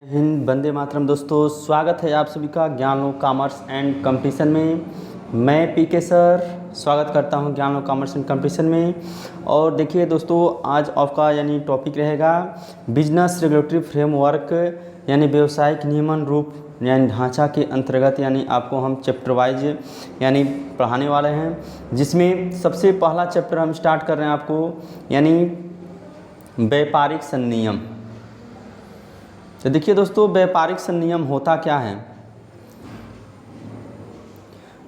हिंद, वंदे मातरम। दोस्तों, स्वागत है आप सभी का ज्ञान लो कॉमर्स एंड कंपटीशन में। मैं पीके सर स्वागत करता हूं ज्ञान लो कॉमर्स एंड कंपटीशन में। और देखिए दोस्तों, आज आपका टॉपिक रहेगा बिजनेस रेगुलेटरी फ्रेमवर्क यानी व्यवसायिक नियमन रूप यानी ढांचा के अंतर्गत आपको हम चैप्टर वाइज पढ़ाने वाले हैं, जिसमें सबसे पहला चैप्टर हम स्टार्ट कर रहे हैं आपको व्यापारिक संनियम। तो देखिए दोस्तों, व्यापारिक संनियम होता क्या है।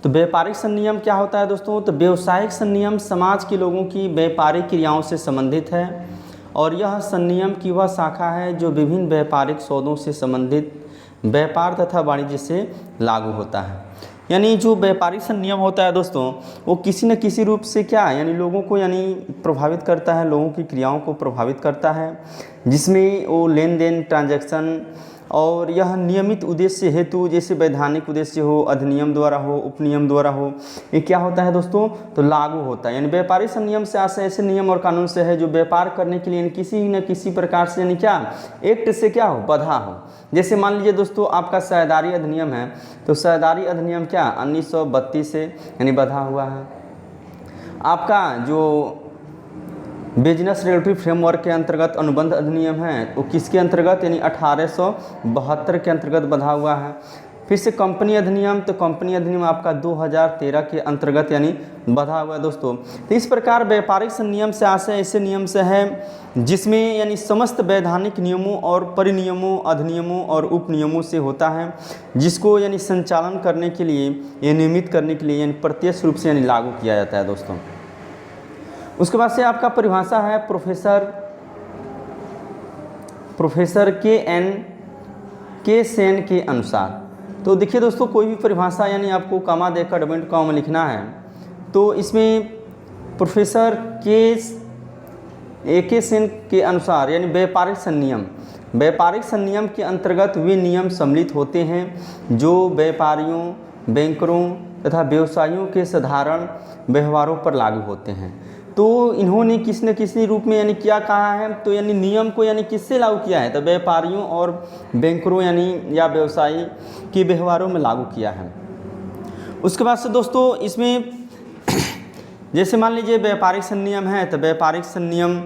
तो व्यापारिक संनियम क्या होता है दोस्तों? तो व्यावसायिक संनियम समाज के लोगों की व्यापारिक क्रियाओं से संबंधित है और यह संनियम की वह शाखा है जो विभिन्न व्यापारिक सौदों से संबंधित व्यापार तथा वाणिज्य से लागू होता है। यानी जो व्यापारिक संनियम होता है दोस्तों, वो किसी न किसी रूप से लोगों को प्रभावित करता है, लोगों की क्रियाओं को प्रभावित करता है, जिसमें वो लेन देन ट्रांजैक्शन और यह नियमित उद्देश्य हेतु, जैसे वैधानिक उद्देश्य हो, अधिनियम द्वारा हो, उपनियम द्वारा हो, ये क्या होता है दोस्तों? तो लागू होता है। यानी व्यापारिक संनियम से आशय ऐसे नियम और कानून से है जो व्यापार करने के लिए किसी न किसी प्रकार से एक्ट से बधा हो। जैसे मान लीजिए दोस्तों, आपका सैयदारी अधिनियम है, तो सैयदारी अधिनियम 1932 से बधा हुआ है। आपका जो बिजनेस रेगुलेटरी फ्रेमवर्क के अंतर्गत अनुबंध अधिनियम है, वो किसके अंतर्गत 1872 के अंतर्गत बधा हुआ है। फिर से कंपनी अधिनियम, तो कंपनी अधिनियम आपका 2013 के अंतर्गत बधा हुआ है दोस्तों। तो इस प्रकार व्यापारिक संनियम से आशय ऐसे नियम से है जिसमें समस्त वैधानिक नियमों और परिनियमों, अधिनियमों और उपनियमों से होता है, जिसको संचालन करने के लिए या नियमित करने के लिए प्रत्यक्ष रूप से लागू किया जाता है दोस्तों। उसके बाद से आपका परिभाषा है प्रोफेसर के सेन के अनुसार। तो देखिए दोस्तों, कोई भी परिभाषा आपको कॉमा देकर डबल कॉमा में लिखना है, तो इसमें प्रोफेसर के सेन के अनुसार व्यापारिक संनियम के अंतर्गत वे नियम सम्मिलित होते हैं जो व्यापारियों, बैंकरों तथा व्यवसायियों के साधारण व्यवहारों पर लागू होते हैं। तो इन्होंने किसी न किसी रूप में क्या कहा है, तो नियम को किससे लागू किया है? तो व्यापारियों और बैंकरों या व्यवसायी के व्यवहारों में लागू किया है। उसके बाद से दोस्तों, इसमें जैसे मान लीजिए व्यापारिक संनियम है, तो व्यापारिक संनियम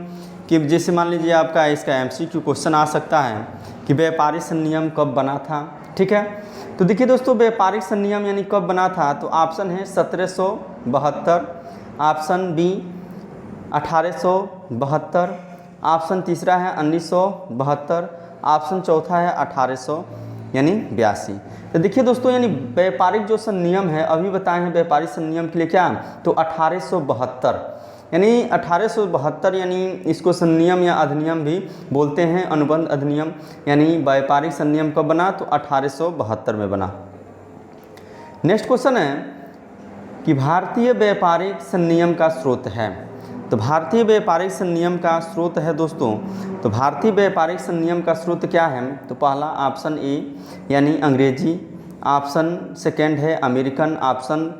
कि जैसे मान लीजिए आपका इसका MCQ क्वेश्चन आ सकता है कि व्यापारिक संनियम कब बना था। ठीक है, तो देखिए दोस्तों, व्यापारिक संनियम कब बना था? तो ऑप्शन है 1772, ऑप्शन बी 1872, ऑप्शन तीसरा है 1972, ऑप्शन चौथा है 1882। तो देखिए दोस्तों, व्यापारिक जो संनियम है अभी बताए हैं व्यापारिक संनियम के लिए तो 1872 इसको संनियम या अधिनियम भी बोलते हैं, अनुबंध अधिनियम। व्यापारिक संनियम कब बना? तो 1872 में बना। नेक्स्ट क्वेश्चन है कि भारतीय व्यापारिक संनियम का स्रोत है। तो भारतीय व्यापारिक संनियम का स्रोत है दोस्तों, तो भारतीय व्यापारिक संनियम का स्रोत क्या है? तो पहला ऑप्शन ए अंग्रेजी, ऑप्शन सेकंड है अमेरिकन, ऑप्शन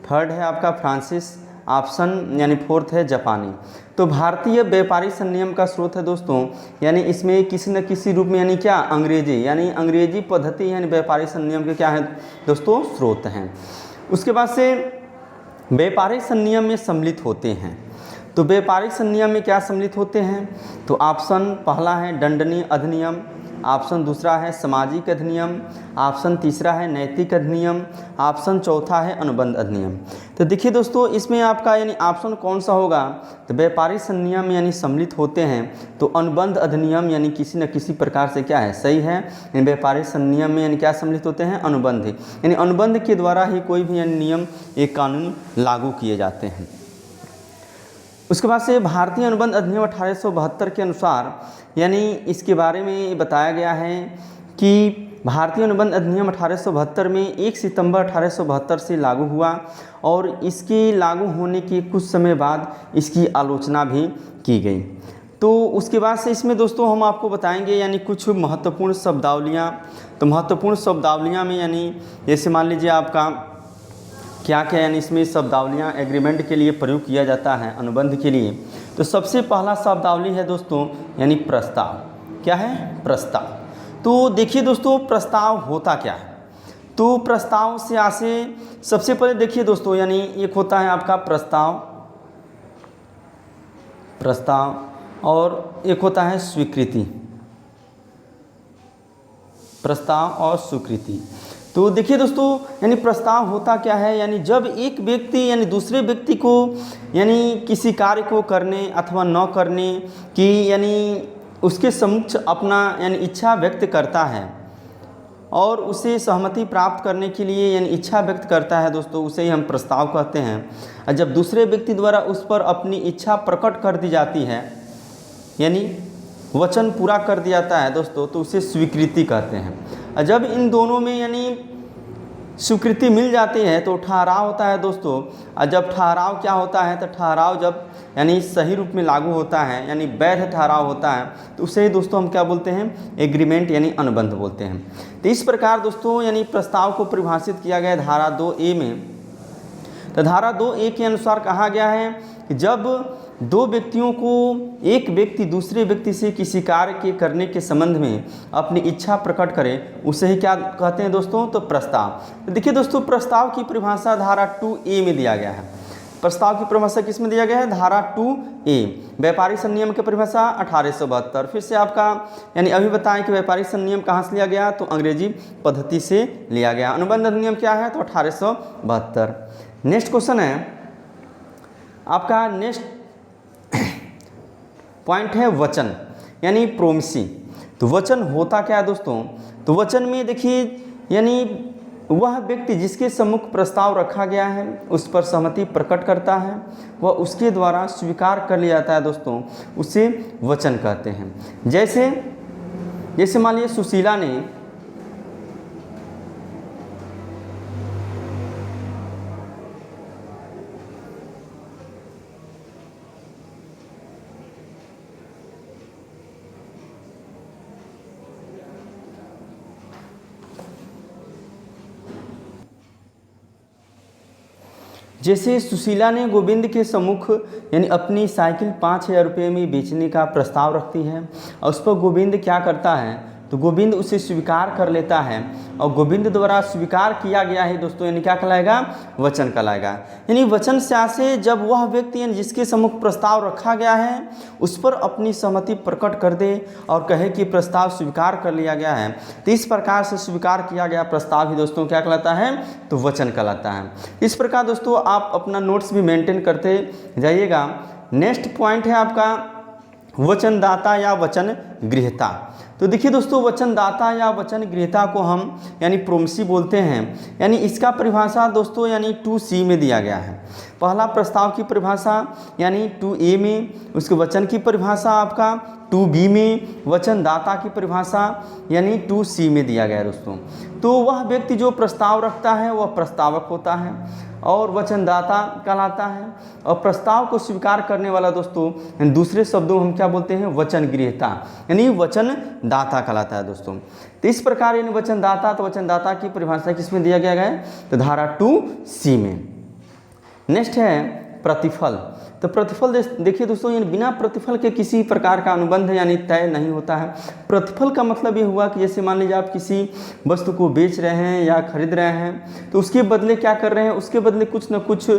थर्ड है आपका फ्रांसीस, ऑप्शन फोर्थ है जापानी। तो भारतीय व्यापारिक संनियम का स्रोत है दोस्तों, इसमें किसी न किसी रूप में अंग्रेजी अंग्रेजी पद्धति व्यापारिक संनियम के क्या है दोस्तों? स्रोत हैं। उसके बाद से व्यापारिक संनियम में सम्मिलित होते हैं। तो व्यापारिक संनियम में क्या सम्मिलित होते हैं? तो ऑप्शन पहला है दंडनीय अधिनियम, ऑप्शन दूसरा है सामाजिक अधिनियम, ऑप्शन तीसरा है नैतिक अधिनियम, ऑप्शन चौथा है अनुबंध अधिनियम। तो देखिए दोस्तों, इसमें आपका ऑप्शन कौन सा होगा? तो व्यापारिक संनियम सम्मिलित होते हैं, तो अनुबंध अधिनियम किसी न किसी प्रकार से क्या है? सही है। व्यापारिक संनियम में क्या सम्मिलित होते हैं? अनुबंध, अनुबंध के द्वारा ही कोई भी नियम, एक कानून लागू किए जाते हैं। उसके बाद से भारतीय अनुबंध अधिनियम 1872 के अनुसार इसके बारे में बताया गया है कि भारतीय अनुबंध अधिनियम 1872 में 1 सितंबर 1872 से लागू हुआ और इसके लागू होने के कुछ समय बाद इसकी आलोचना भी की गई। तो उसके बाद से इसमें दोस्तों हम आपको बताएंगे कुछ महत्वपूर्ण शब्दावलियाँ। तो महत्वपूर्ण शब्दावलियाँ में जैसे मान लीजिए आपका क्या क्या इसमें शब्दावलियाँ एग्रीमेंट के लिए प्रयोग किया जाता है अनुबंध के लिए। तो सबसे पहला शब्दावली है दोस्तों प्रस्ताव। क्या है? प्रस्ताव। तो देखिए दोस्तों, प्रस्ताव होता क्या है। तो प्रस्ताव से आसे सबसे पहले देखिए दोस्तों, यानी एक होता है आपका प्रस्ताव और एक होता है स्वीकृति, प्रस्ताव और स्वीकृति। तो देखिए दोस्तों, यानी प्रस्ताव होता क्या है, यानी जब एक व्यक्ति यानी दूसरे व्यक्ति को यानी किसी कार्य को करने अथवा न करने की यानी उसके समक्ष अपना यानी इच्छा व्यक्त करता है और उसे सहमति प्राप्त करने के लिए यानी इच्छा व्यक्त करता है दोस्तों, उसे ही हम प्रस्ताव कहते हैं। और जब दूसरे व्यक्ति द्वारा उस पर अपनी इच्छा प्रकट कर दी जाती है, यानी वचन पूरा कर दिया जाता है दोस्तों, तो उसे स्वीकृति कहते हैं। और जब इन दोनों में यानी स्वीकृति मिल जाती है तो ठहराव होता है दोस्तों। और जब ठहराव क्या होता है, तो ठहराव जब यानी सही रूप में लागू होता है, यानी वैध ठहराव होता है, तो उसे ही दोस्तों हम क्या बोलते हैं, एग्रीमेंट यानी अनुबंध बोलते हैं। तो इस प्रकार दोस्तों यानी प्रस्ताव को परिभाषित किया गया है धारा 2A में। तो धारा 2A के अनुसार कहा गया है कि जब दो व्यक्तियों को एक व्यक्ति दूसरे व्यक्ति से किसी कार्य के करने के संबंध में अपनी इच्छा प्रकट करे, उसे ही क्या कहते हैं दोस्तों, तो प्रस्ताव। तो देखिए दोस्तों, प्रस्ताव की परिभाषा धारा 2A में दिया गया है। प्रस्ताव की परिभाषा किस में दिया गया है, धारा 2A। व्यापारिक संनियम की परिभाषा 1872। फिर से आपका यानी अभी बताएं कि व्यापारिक संनियम कहाँ से लिया गया, तो अंग्रेजी पद्धति से लिया गया। अनुबंध अधिनियम क्या है, तो 1872। नेक्स्ट क्वेश्चन है आपका, नेक्स्ट पॉइंट है वचन यानी प्रोमिसी। तो वचन होता क्या है दोस्तों, तो वचन में देखिए यानी वह व्यक्ति जिसके सम्मुख प्रस्ताव रखा गया है उस पर सहमति प्रकट करता है, वह उसके द्वारा स्वीकार कर लिया जाता है दोस्तों, उसे वचन कहते हैं। जैसे मान लीजिए सुशीला ने गोविंद के सम्मुख यानी अपनी साइकिल 5,000 रुपये में बेचने का प्रस्ताव रखती है और उस पर गोविंद क्या करता है, तो गोविंद उसे स्वीकार कर लेता है और गोविंद द्वारा स्वीकार किया गया है दोस्तों, यानी क्या कहलाएगा, वचन कहलाएगा। यानी वचन से आसे जब वह व्यक्ति यानी जिसके सम्मुख प्रस्ताव रखा गया है उस पर अपनी सहमति प्रकट कर दे और कहे कि प्रस्ताव स्वीकार कर लिया गया है, तो इस प्रकार से स्वीकार किया गया प्रस्ताव ही दोस्तों क्या कहलाता है, तो वचन कहलाता है। इस प्रकार दोस्तों आप अपना नोट्स भी मेंटेन करते जाइएगा। नेक्स्ट पॉइंट है आपका वचनदाता या वचन गृहीता। तो देखिए दोस्तों, वचनदाता या वचन गृहीता को हम यानी प्रोमिसी बोलते हैं। यानी इसका परिभाषा दोस्तों यानी 2C में दिया गया है। पहला प्रस्ताव की परिभाषा यानी 2A में, उसके वचन की परिभाषा आपका 2B में, वचनदाता की परिभाषा यानी 2C में दिया गया है दोस्तों। तो वह व्यक्ति जो प्रस्ताव रखता है वह प्रस्तावक होता है और वचनदाता कहलाता है, और प्रस्ताव को स्वीकार करने वाला दोस्तों दूसरे शब्दों हम क्या बोलते हैं, वचन गृहीता यानी वचनदाता कहलाता है दोस्तों। तो इस प्रकार यानी वचनदाता, तो वचनदाता की परिभाषा किसमें दिया गया है, तो धारा 2C में। नेक्स्ट है प्रतिफल। तो प्रतिफल देखिए दोस्तों, यानी बिना प्रतिफल के किसी प्रकार का अनुबंध यानी तय नहीं होता है। प्रतिफल का मतलब ये हुआ कि जैसे मान लीजिए आप किसी वस्तु को बेच रहे हैं या खरीद रहे हैं, तो उसके बदले क्या कर रहे हैं, उसके बदले कुछ न कुछ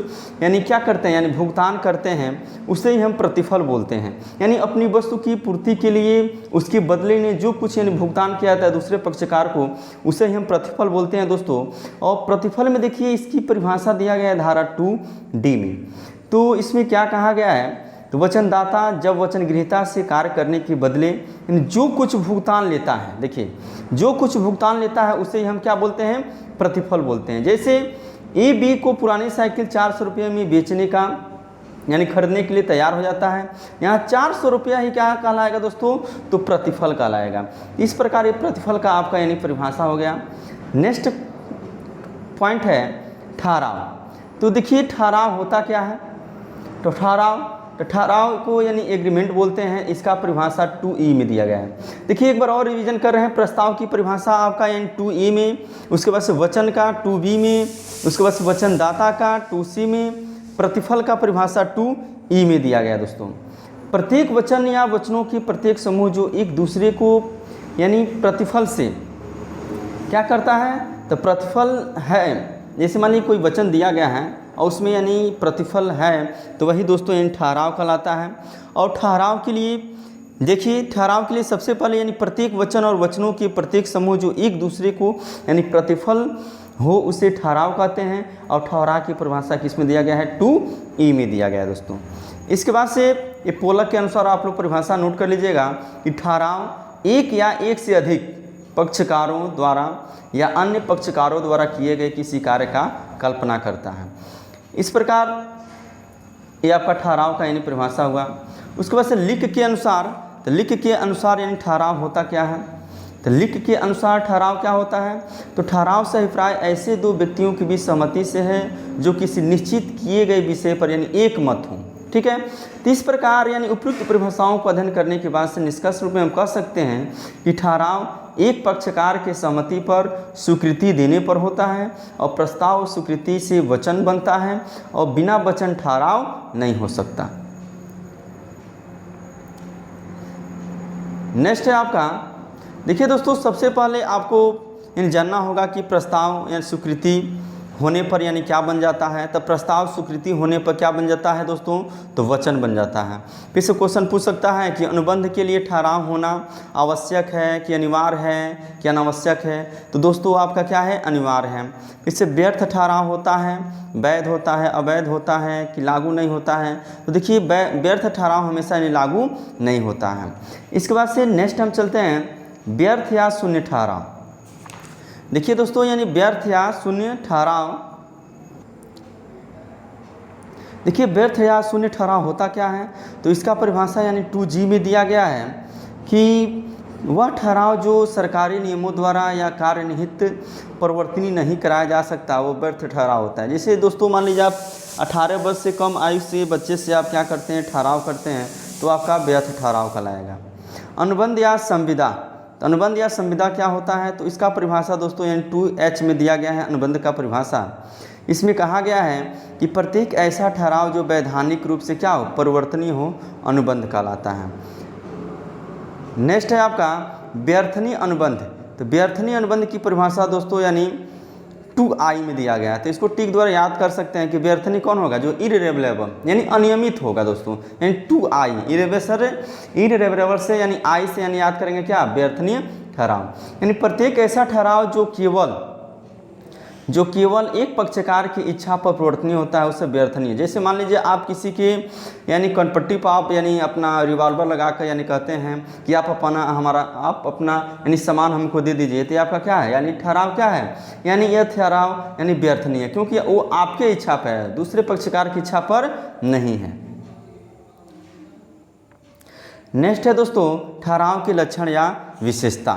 यानी क्या करते हैं, यानी भुगतान करते हैं, उसे ही हम प्रतिफल बोलते हैं। यानी अपनी वस्तु की पूर्ति के लिए उसके बदले ने जो कुछ यानी भुगतान किया जाता है दूसरे पक्षकार को, उसे ही हम प्रतिफल बोलते हैं दोस्तों। और प्रतिफल में देखिए इसकी परिभाषा दिया गया है धारा 2D में। तो इसमें क्या कहा गया है, तो वचनदाता जब वचन गृहीता से कार्य करने के बदले जो कुछ भुगतान लेता है, देखिए जो कुछ भुगतान लेता है उसे हम क्या बोलते हैं, प्रतिफल बोलते हैं। जैसे AB को पुरानी साइकिल 400 रुपये में बेचने का यानी खरीदने के लिए तैयार हो जाता है, यहाँ 400 रुपया ही क्या कहलाएगा दोस्तों, तो प्रतिफल कहलाएगा। इस प्रकार ये प्रतिफल का आपका यानी परिभाषा हो गया। नेक्स्ट पॉइंट है ठहराव। तो देखिए ठहराव होता क्या है, तो ठहराव को यानी एग्रीमेंट बोलते हैं। इसका परिभाषा 2E में दिया गया है। देखिए एक बार और रिवीजन कर रहे हैं, प्रस्ताव की परिभाषा आपका यानी 2E में, उसके बाद से वचन का 2B में, उसके बाद से वचनदाता का 2C में, प्रतिफल का परिभाषा 2E में दिया गया दोस्तों। प्रत्येक वचन या वचनों के प्रत्येक समूह जो एक दूसरे को यानी प्रतिफल से क्या करता है, तो प्रतिफल है, जैसे मान लीजिए कोई वचन दिया गया है और उसमें यानी प्रतिफल है, तो वही दोस्तों यानी ठहराव कहलाता है। और ठहराव के लिए देखिए, ठहराव के लिए सबसे पहले यानी प्रत्येक वचन और वचनों के प्रत्येक समूह जो एक दूसरे को यानी प्रतिफल हो उसे ठहराव कहते हैं। और ठहराव की परिभाषा किस में दिया गया है, 2E में दिया गया है दोस्तों। इसके बाद से ये पोलक के अनुसार आप लोग परिभाषा नोट कर लीजिएगा कि ठहराव एक या एक से अधिक पक्षकारों द्वारा या अन्य पक्षकारों द्वारा किए गए किसी कार्य का कल्पना करता है। इस प्रकार ये आपका ठहराव का यानी परिभाषा हुआ। उसके बाद से लिख के अनुसार, तो लिख के अनुसार यानी ठहराव होता क्या है, तो लिख के अनुसार ठहराव क्या होता है, तो ठहराव से अभिप्राय ऐसे दो व्यक्तियों के बीच सहमति से है जो किसी निश्चित किए गए विषय पर यानी एक मत हो। ठीक है, तो इस प्रकार यानी उपयुक्त परिभाषाओं को अध्ययन करने के बाद से निष्कर्ष रूप में हम कह सकते हैं कि ठहराव एक पक्षकार के सहमति पर स्वीकृति देने पर होता है और प्रस्ताव स्वीकृति से वचन बनता है और बिना वचन ठहराव नहीं हो सकता। नेक्स्ट है आपका, देखिए दोस्तों, सबसे पहले आपको यानी जानना होगा कि प्रस्ताव या स्वीकृति होने पर यानी क्या बन जाता है। तब प्रस्ताव स्वीकृति होने पर क्या बन जाता है दोस्तों, तो वचन बन जाता है। फिर से क्वेश्चन पूछ सकता है कि अनुबंध के लिए ठहराव होना आवश्यक है कि अनिवार्य है कि अनावश्यक है, तो दोस्तों आपका क्या है, अनिवार्य है। इससे व्यर्थ ठहराव होता है, वैध होता है, अवैध होता है कि लागू नहीं होता है, तो देखिए व्यर्थ ठहराव हमेशा यानी लागू नहीं होता है। इसके बाद से नेक्स्ट हम चलते हैं व्यर्थ या शून्य ठहराव। देखिए दोस्तों, यानी व्यर्थ या शून्य ठहराव, देखिए व्यर्थ या शून्य ठहराव होता क्या है, तो इसका परिभाषा यानी 2G में दिया गया है कि वह ठहराव जो सरकारी नियमों द्वारा या कार्यनिहित परिवर्तनीय नहीं कराया जा सकता, वो व्यर्थ ठहराव होता है। जैसे दोस्तों मान लीजिए आप 18 वर्ष से कम आयु से बच्चे से आप क्या करते हैं, ठहराव करते हैं, तो आपका व्यर्थ ठहराव कहलाएगा। अनुबंध या संविदा, तो अनुबंध या संविदा क्या होता है, तो इसका परिभाषा दोस्तों यानी 2H में दिया गया है अनुबंध का परिभाषा। इसमें कहा गया है कि प्रत्येक ऐसा ठहराव जो वैधानिक रूप से क्या हो, परिवर्तनीय हो, अनुबंध कहलाता है। नेक्स्ट है आपका व्यर्थनीय अनुबंध। तो व्यर्थनीय अनुबंध की परिभाषा दोस्तों यानी 2I में दिया गया है। तो इसको टिक द्वारा याद कर सकते हैं कि व्यर्थनीय कौन होगा, जो इररेवलेबल यानी अनियमित होगा दोस्तों, यानी 2I इररेवलेबल से यानी I से यानी याद करेंगे क्या, व्यर्थनीय ठहराव। यानी प्रत्येक ऐसा ठहराव जो केवल एक पक्षकार की इच्छा पर परिवर्तनीय होता है, उससे व्यर्थनीय। जैसे मान लीजिए आप किसी के यानी कनपट्टी पर आप यानी अपना रिवॉल्वर लगाकर यानी कहते हैं कि आप अपना यानी सामान हमको दे दीजिए, तो आपका क्या है, यानी ठहराव क्या है, यानी यह ठहराव यानी व्यर्थनीय है, क्योंकि वो आपके इच्छा पर है, दूसरे पक्षकार की इच्छा पर नहीं है। नेक्स्ट है दोस्तों ठहराव के लक्षण या विशेषता।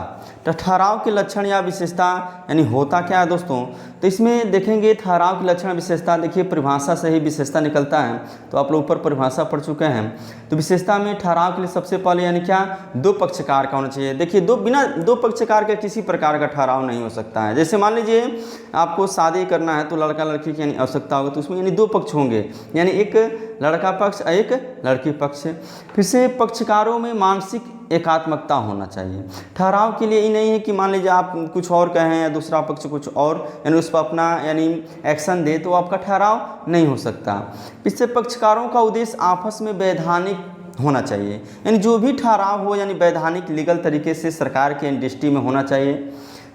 तो ठहराव के लक्षण या विशेषता यानी होता क्या है दोस्तों, तो इसमें देखेंगे ठहराव के लक्षण विशेषता, देखिए परिभाषा से ही विशेषता निकलता है, तो आप लोग ऊपर परिभाषा पढ़ चुके हैं। तो विशेषता में ठहराव के लिए सबसे पहले यानी क्या, दो पक्षकार का होना चाहिए। देखिए बिना दो पक्षकार के किसी प्रकार का ठहराव नहीं हो सकता है। जैसे मान लीजिए आपको शादी करना है, तो लड़का लड़की की यानी आवश्यकता होगी, तो उसमें यानी दो पक्ष होंगे, यानी एक लड़का पक्ष एक लड़की पक्ष। फिर से पक्षकारों में मानसिक एकात्मकता होना चाहिए। ठहराव के लिए ये नहीं है कि मान लीजिए आप कुछ और कहें या दूसरा पक्ष कुछ और यानी उस पर अपना यानी एक्शन दे, तो आपका ठहराव नहीं हो सकता। इससे पक्षकारों का उद्देश्य आपस में वैधानिक होना चाहिए, यानी जो भी ठहराव हो यानी वैधानिक लीगल तरीके से सरकार के दृष्टि में होना चाहिए।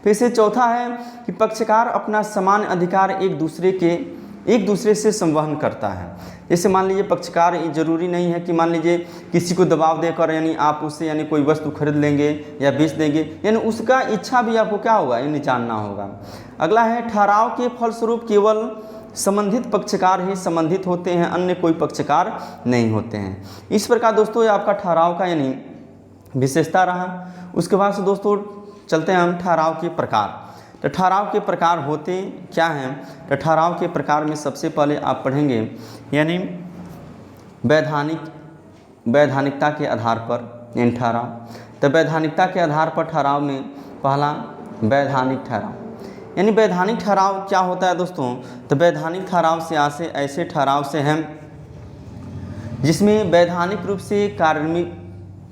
फिर से चौथा है कि पक्षकार अपना समान अधिकार एक दूसरे से संवहन करता है। जैसे मान लीजिए पक्षकार, ये जरूरी नहीं है कि मान लीजिए किसी को दबाव देकर यानी आप उससे यानी कोई वस्तु खरीद लेंगे या बेच देंगे, यानी उसका इच्छा भी आपको क्या होगा, यानी जानना होगा। अगला है ठहराव के फलस्वरूप केवल संबंधित पक्षकार ही संबंधित होते हैं, अन्य कोई पक्षकार नहीं होते हैं। इस प्रकार दोस्तों ये आपका ठहराव का यानी विशेषता रहा। उसके बाद से दोस्तों चलते हैं हम ठहराव के प्रकार। तो ठहराव के प्रकार होते क्या हैं, तो ठहराव के प्रकार में सबसे पहले आप पढ़ेंगे यानी वैधानिकता के आधार पर यानी ठहराव। तो वैधानिकता के आधार पर ठहराव में पहला वैधानिक ठहराव, यानी वैधानिक ठहराव क्या होता है दोस्तों, तो वैधानिक ठहराव से ऐसे ठहराव से हैं जिसमें वैधानिक रूप से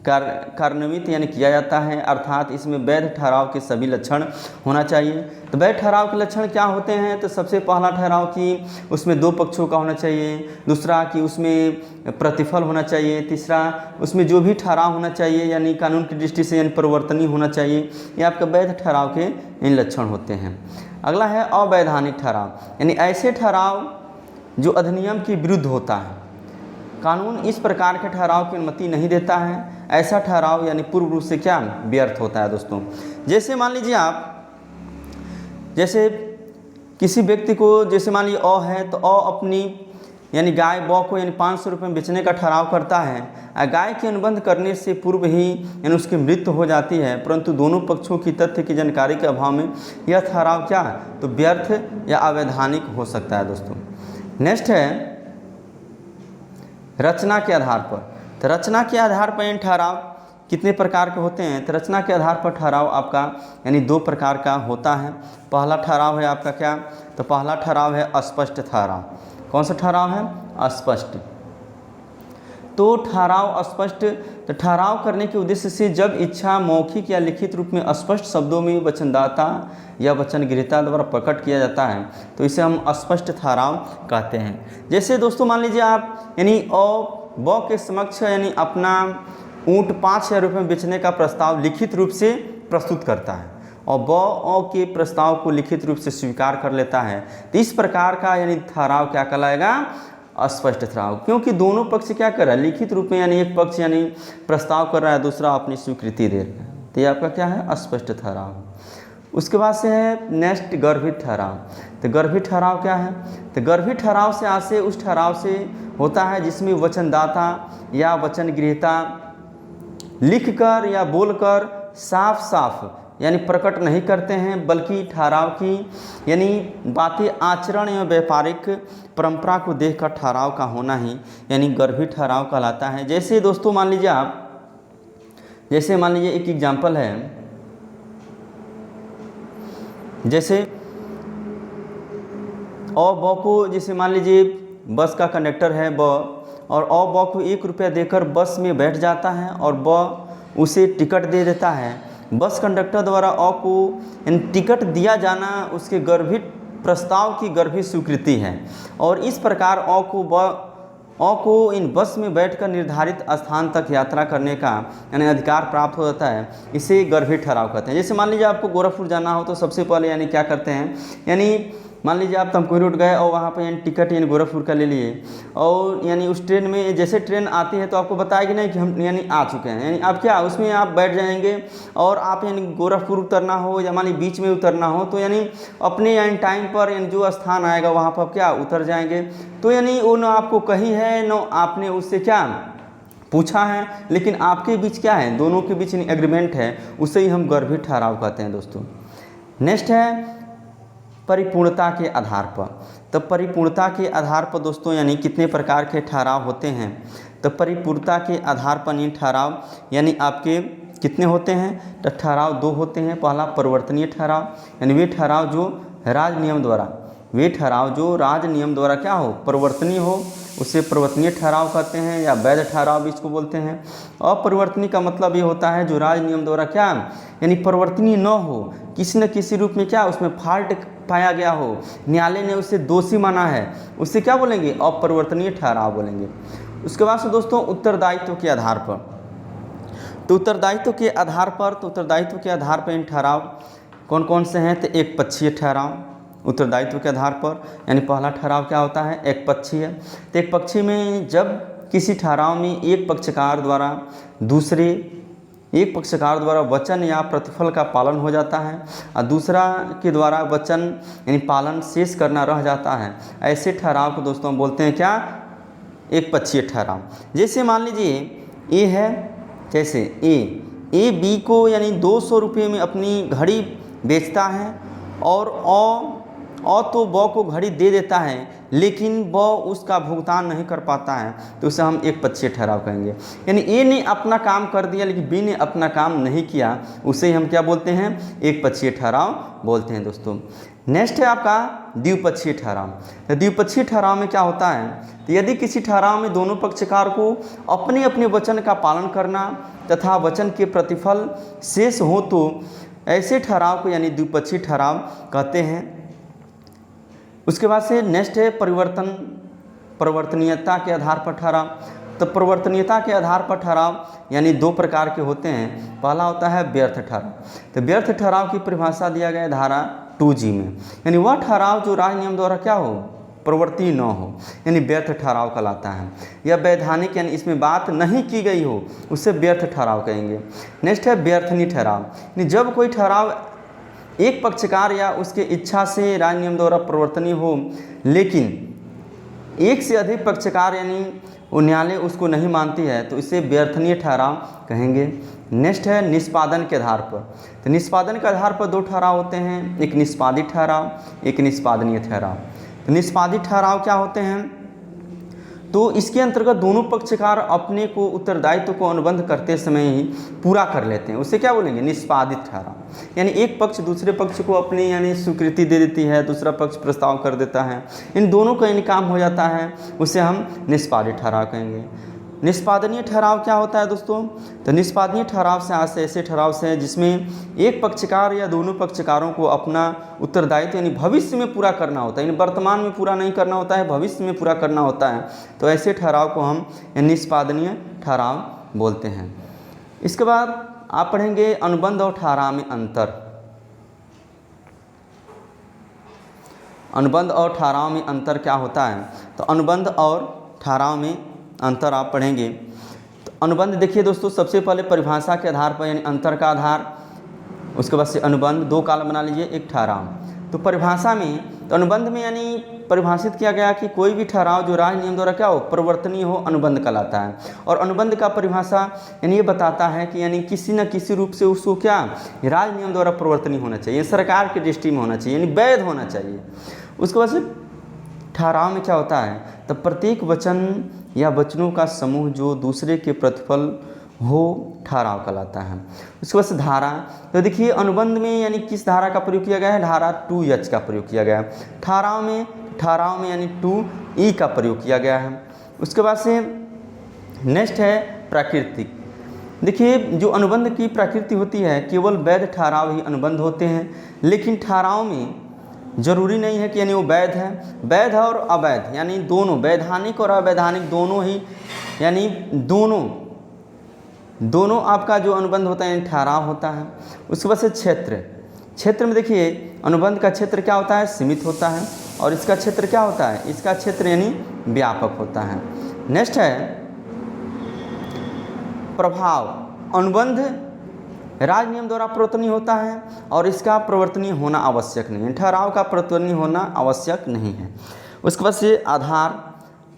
कार्यान्वित यानी किया जाता है, अर्थात इसमें वैध ठहराव के सभी लक्षण होना चाहिए। तो वैध ठहराव के लक्षण क्या होते हैं? तो सबसे पहला ठहराव कि उसमें दो पक्षों का होना चाहिए, दूसरा कि उसमें प्रतिफल होना चाहिए, तीसरा उसमें जो भी ठहराव होना चाहिए यानी कानून की दृष्टि से यानी परिवर्तनीय होना चाहिए। ये आपका वैध ठहराव के इन लक्षण होते हैं। अगला है अवैधानिक ठहराव, यानी ऐसे ठहराव जो अधिनियम के विरुद्ध होता है। कानून इस प्रकार के ठहराव की अनुमति नहीं देता है। ऐसा ठहराव यानी पूर्ण रूप से क्या व्यर्थ होता है दोस्तों। जैसे मान लीजिए आप, जैसे किसी व्यक्ति को, जैसे मान लीजिए अ है तो अ अपनी यानी गाय ब को यानी 500 रुपये में बेचने का ठहराव करता है। गाय के अनुबंध करने से पूर्व ही यानी उसकी मृत्यु हो जाती है, परंतु दोनों पक्षों की तथ्य की जानकारी के अभाव में यह ठहराव क्या है तो व्यर्थ या अवैधानिक हो सकता है दोस्तों। नेक्स्ट है रचना के आधार पर। तो रचना के आधार पर इन ठहराव कितने प्रकार के होते हैं? तो रचना के आधार पर ठहराव आपका यानी दो प्रकार का होता है। पहला ठहराव है आपका क्या? तो पहला ठहराव है अस्पष्ट ठहराव। कौन सा ठहराव है? अस्पष्ट। तो ठहराव अस्पष्ट, तो ठहराव करने के उद्देश्य से जब इच्छा मौखिक या लिखित रूप में अस्पष्ट शब्दों में वचनदाता या वचनग्रहीता द्वारा प्रकट किया जाता है तो इसे हम अस्पष्ट ठहराव कहते हैं। जैसे दोस्तों मान लीजिए आप यानी अ ब के समक्ष यानी अपना ऊँट 5,000 रुपये में बेचने का प्रस्ताव लिखित रूप से प्रस्तुत करता है और ब अ के प्रस्ताव को लिखित रूप से स्वीकार कर लेता है, तो इस प्रकार का यानी ठहराव क्या कहलाएगा? अस्पष्ट ठहराव। क्योंकि दोनों पक्ष क्या कर रहा है? लिखित रूप में यानी एक पक्ष यानी प्रस्ताव कर रहा है, दूसरा अपनी स्वीकृति दे रहा है, तो ये आपका क्या है? अस्पष्ट ठहराव। उसके बाद से है नेक्स्ट गर्भित ठहराव। तो गर्भित ठहराव क्या है? तो गर्भित ठहराव से आशय उस ठहराव से होता है जिसमें वचनदाता या वचनग्रहीता लिखकर या बोलकर साफ साफ यानी प्रकट नहीं करते हैं, बल्कि ठहराव की यानी बातें आचरण एवं व्यापारिक परंपरा को देखकर ठहराव का होना ही यानी गर्भित ठहराव कहलाता है। जैसे दोस्तों मान लीजिए आप, जैसे मान लीजिए एक एग्जाम्पल है, जैसे अ ब को, जैसे मान लीजिए बस का कंडक्टर है ब और अ ब को 1 रुपया देकर बस में बैठ जाता है और ब उसे टिकट दे देता है। बस कंडक्टर द्वारा अ को टिकट दिया जाना उसके गर्भित प्रस्ताव की गर्भित स्वीकृति है और इस प्रकार अ को इन बस में बैठकर निर्धारित स्थान तक यात्रा करने का यानी अधिकार प्राप्त हो जाता है। इसे गर्भित ठहराव कहते हैं। जैसे मान लीजिए आपको गोरखपुर जाना हो तो सबसे पहले यानी क्या करते हैं, यानी मान लीजिए आप तमकुही रोड गए और वहाँ पे यानी टिकट यानी गोरखपुर का ले लिए और यानी उस ट्रेन में जैसे ट्रेन आती है तो आपको बताएगी नहीं कि हम यानी आ चुके हैं, यानी आप क्या उसमें आप बैठ जाएंगे और आप यानी गोरखपुर उतरना हो या मान लीजिए बीच में उतरना हो तो यानी अपने यानी टाइम पर यानी जो स्थान आएगा वहाँ पर आप क्या उतर जाएंगे। तो यानी वो न आपको कही है न आपने उससे क्या पूछा है, लेकिन आपके बीच क्या है, दोनों के बीच एग्रीमेंट है, उसे ही हम गर्भित ठहराव कहते हैं दोस्तों। नेक्स्ट है परिपूर्णता के आधार पर। तो परिपूर्णता के आधार पर दोस्तों यानी कितने प्रकार के ठहराव होते हैं? तो परिपूर्णता के आधार पर ये ठहराव यानी आपके कितने होते हैं? तो ठहराव 2 होते हैं। पहला परिवर्तनीय ठहराव, यानी वे ठहराव जो राज नियम द्वारा, वे ठहराव जो राज नियम द्वारा क्या हो, परिवर्तनीय हो, उसे परिवर्तनीय ठहराव कहते हैं या वैध ठहराव भी इसको बोलते हैं। अपरिवर्तनीय का मतलब ये होता है जो राज नियम द्वारा क्या यानी परिवर्तनीय न हो, किसी न किसी रूप में क्या उसमें फॉल्ट पाया गया हो, न्यायालय ने उसे दोषी माना है, उसे क्या बोलेंगे? अपरिवर्तनीय ठहराव बोलेंगे। उसके बाद से दोस्तों उत्तरदायित्व के आधार पर। तो उत्तरदायित्व के आधार पर इन ठहराव कौन कौन से हैं? तो एक पक्षीय ठहराव उत्तरदायित्व के आधार पर, यानी पहला ठहराव क्या होता है? एक पक्षीय। तो एक पक्षी में जब किसी ठहराव में एक पक्षकार द्वारा वचन या प्रतिफल का पालन हो जाता है और दूसरा के द्वारा वचन यानी पालन शेष करना रह जाता है, ऐसे ठहराव को दोस्तों हम बोलते हैं क्या? एक पक्षीय ठहराव। जैसे मान लीजिए ए है, जैसे ए बी को यानी 200 रुपये में अपनी घड़ी बेचता है और और तो ब को घड़ी दे देता है लेकिन ब उसका भुगतान नहीं कर पाता है तो उसे हम एक पक्षीय ठहराव कहेंगे। यानी ए ने अपना काम कर दिया लेकिन बी ने अपना काम नहीं किया, उसे हम क्या बोलते हैं, एक पक्षीय ठहराव बोलते हैं दोस्तों। नेक्स्ट है आपका द्विपक्षीय ठहराव। तो द्विपक्षीय ठहराव में क्या होता है, तो यदि किसी ठहराव में दोनों पक्षकार को अपने अपने वचन का पालन करना तथा वचन के प्रतिफल शेष हो तो ऐसे ठहराव को यानी द्विपक्षीय ठहराव कहते हैं। उसके बाद से नेक्स्ट है परिवर्तनीयता के आधार पर ठहराव। तो परिवर्तनीयता के आधार पर ठहराव यानी दो प्रकार के होते हैं। पहला होता है व्यर्थ ठहराव। तो व्यर्थ ठहराव की परिभाषा दिया गया है धारा 2G में, यानी वह ठहराव जो राज नियम द्वारा क्या हो, प्रवृत्ति न हो, यानी व्यर्थ ठहराव कहलाता है। या वैधानिक यानी इसमें बात नहीं की गई हो उससे व्यर्थ ठहराव कहेंगे। नेक्स्ट है व्यर्थनीय ठहराव, यानी जब कोई ठहराव एक पक्षकार या उसके इच्छा से राज नियम द्वारा प्रवर्तनीय हो लेकिन एक से अधिक पक्षकार यानी वो न्यायालय उसको नहीं मानती है तो इसे व्यर्थनीय ठहराव कहेंगे। नेक्स्ट है निष्पादन के आधार पर। तो निष्पादन के आधार पर दो ठहराव होते हैं, एक निष्पादित ठहराव, एक निष्पादनीय ठहराव। तो निष्पादित ठहराव क्या होते हैं, तो इसके अंतर्गत दोनों पक्षकार अपने को उत्तरदायित्व को अनुबंध करते समय ही पूरा कर लेते हैं, उसे क्या बोलेंगे, निष्पादित ठहराव। यानी एक पक्ष दूसरे पक्ष को अपनी यानी स्वीकृति दे देती है, दूसरा पक्ष प्रस्ताव कर देता है, इन दोनों का काम हो जाता है, उसे हम निष्पादित ठहराव कहेंगे। निष्पादनीय ठहराव क्या होता है दोस्तों, तो निष्पादनीय ठहराव से ऐसे ठहराव से है जिसमें एक पक्षकार या दोनों पक्षकारों को अपना उत्तरदायित्व यानी भविष्य में पूरा करना होता है, यानी वर्तमान में पूरा नहीं करना होता है, भविष्य में पूरा करना होता है, तो ऐसे ठहराव को हम निष्पादनीय ठहराव बोलते हैं। इसके बाद आप पढ़ेंगे अनुबंध और ठहराव में अंतर। अनुबंध और ठहराव में अंतर क्या होता है, तो अनुबंध और ठहराव में अंतर आप पढ़ेंगे। तो अनुबंध देखिए दोस्तों, सबसे पहले परिभाषा के आधार पर यानी अंतर का आधार, उसके बाद से अनुबंध, दो कॉलम बना लीजिए, एक ठहराव। तो परिभाषा में, तो अनुबंध में यानी परिभाषित किया गया कि कोई भी ठहराव जो राज नियम द्वारा क्या हो, परिवर्तनीय हो, अनुबंध कहलाता है। और अनुबंध का परिभाषा यानी ये बताता है कि यानी किसी न किसी रूप से उसको क्या, राज नियम द्वारा परिवर्तनीय होना चाहिए, सरकार की दृष्टि में होना चाहिए, यानी वैध होना चाहिए। उसके बाद से ठहराव में क्या होता है, तो प्रत्येक वचन या वचनों का समूह जो दूसरे के प्रतिफल हो ठहराव कहलाता है। उसके बाद से धारा, तो देखिए अनुबंध में यानी किस धारा का प्रयोग किया गया है, धारा 2H का प्रयोग किया गया है। ठहराव में यानी 2E का प्रयोग किया गया है। उसके बाद से नेक्स्ट है प्राकृतिक। देखिए जो अनुबंध की प्रकृति होती है, केवल वैध ठहराव ही अनुबंध होते हैं, लेकिन ठहराव में जरूरी नहीं है कि यानी वो वैध है, वैध और अवैध यानी दोनों, वैधानिक और अवैधानिक दोनों ही, यानी दोनों आपका जो अनुबंध होता है यानी ठहराव होता है। उसके बाद से क्षेत्र में देखिए अनुबंध का क्षेत्र क्या होता है, सीमित होता है, और इसका क्षेत्र क्या होता है, इसका क्षेत्र यानी व्यापक होता है। नेक्स्ट है प्रभाव। अनुबंध राज नियम द्वारा प्रवर्तनीय होता है और इसका प्रवर्तनीय होना आवश्यक नहीं है, ठहराव का प्रवर्तनीय होना आवश्यक नहीं है। उसके बाद से आधार,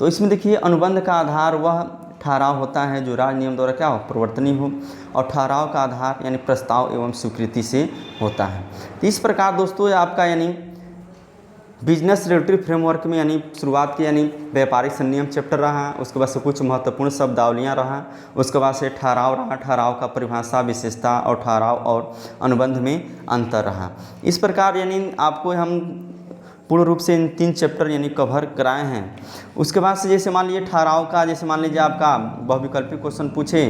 तो इसमें देखिए अनुबंध का आधार वह ठहराव होता है जो राज नियम द्वारा क्या हो, प्रवर्तनीय हो, और ठहराव का आधार यानी प्रस्ताव एवं स्वीकृति से होता है। तो इस प्रकार दोस्तों आपका यानी बिजनेस रेगुलेटरी फ्रेमवर्क में यानी शुरुआत की यानी व्यापारिक संनियम चैप्टर रहा, उसके बाद से कुछ महत्वपूर्ण शब्दावलियाँ रहा, उसके बाद से ठहराव रहा, ठहराव का परिभाषा, विशेषता और ठहराव और अनुबंध में अंतर रहा। इस प्रकार यानी आपको हम पूर्ण रूप से इन 3 चैप्टर यानी कवर कराए हैं। उसके बाद से जैसे मान लीजिए ठहराव का, जैसे मान लीजिए आपका बहुविकल्पी क्वेश्चन पूछे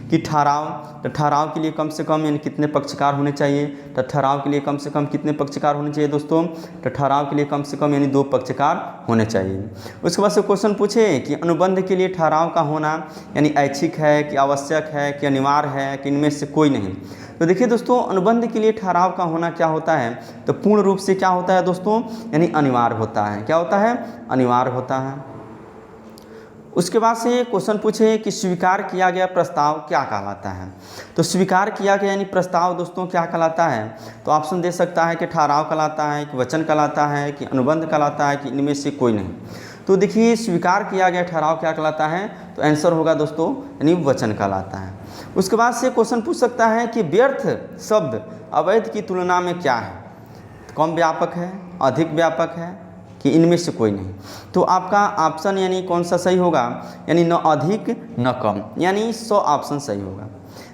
कि ठहराव, तो ठहराव के लिए कम से कम यानी कितने पक्षकार होने चाहिए, तो ठहराव के लिए कम से कम कितने पक्षकार होने चाहिए दोस्तों, तो ठहराव के लिए कम से कम यानी 2 पक्षकार होने चाहिए। उसके बाद से क्वेश्चन पूछे कि अनुबंध के लिए ठहराव का होना यानी ऐच्छिक है कि आवश्यक है कि अनिवार्य है कि इनमें से कोई नहीं, तो देखिए दोस्तों अनुबंध के लिए ठहराव का होना क्या होता है, तो पूर्ण रूप से क्या होता है दोस्तों, यानी अनिवार्य होता है। क्या होता है, अनिवार्य होता है। उसके बाद से क्वेश्चन पूछे कि स्वीकार किया गया प्रस्ताव क्या कहलाता है, तो स्वीकार किया गया यानी प्रस्ताव दोस्तों क्या कहलाता है, तो ऑप्शन दे सकता है कि ठहराव कहलाता है, कि वचन कहलाता है, कि अनुबंध कहलाता है, कि इनमें से कोई नहीं। तो देखिए स्वीकार किया गया ठहराव क्या कहलाता है, तो आंसर होगा दोस्तों यानी वचन कहलाता है। उसके बाद से क्वेश्चन पूछ सकता है कि व्यर्थ शब्द अवैध की तुलना में क्या है, कम व्यापक है, अधिक व्यापक है कि इनमें से कोई नहीं। तो आपका ऑप्शन यानी कौन सा सही होगा, यानी न अधिक न कम, यानी 100 ऑप्शन सही होगा।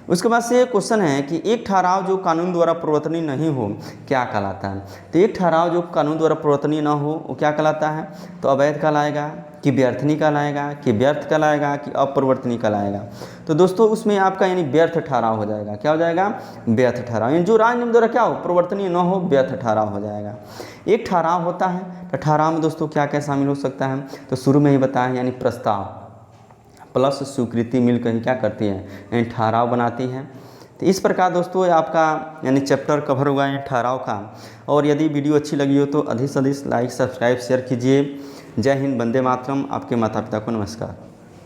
उसके बाद से क्वेश्चन है कि एक ठहराव जो कानून द्वारा प्रवर्तनीय नहीं हो क्या कहलाता है। तो एक ठहराव जो कानून द्वारा प्रवर्तनीय न हो वो क्या कहलाता है, तो अवैध कहलाएगा कि व्यर्थनीय कहलाएगा कि व्यर्थ कहलाएगा कि अपरिवर्तनीय कहलाएगा। तो दोस्तों उसमें आपका यानी व्यर्थ ठहराव हो जाएगा। क्या हो जाएगा, व्यर्थ ठहराव, यानी जो राज्य नियम द्वारा क्या हो प्रवर्तनीय न हो व्यर्थ ठहराव हो जाएगा। एक ठहराव होता है तो ठहराव में दोस्तों क्या क्या शामिल हो सकता है, तो शुरू में ही बताया यानी प्रस्ताव प्लस स्वीकृति मिलकर ही क्या करती है, यानी ठहराव बनाती है। तो इस प्रकार दोस्तों आपका यानी चैप्टर कवर हुआ है ठहराव का। और यदि वीडियो अच्छी लगी हो तो अधिक से अधिक लाइक सब्सक्राइब शेयर कीजिए। जय हिंद, वंदे मातरम। आपके माता पिता को नमस्कार।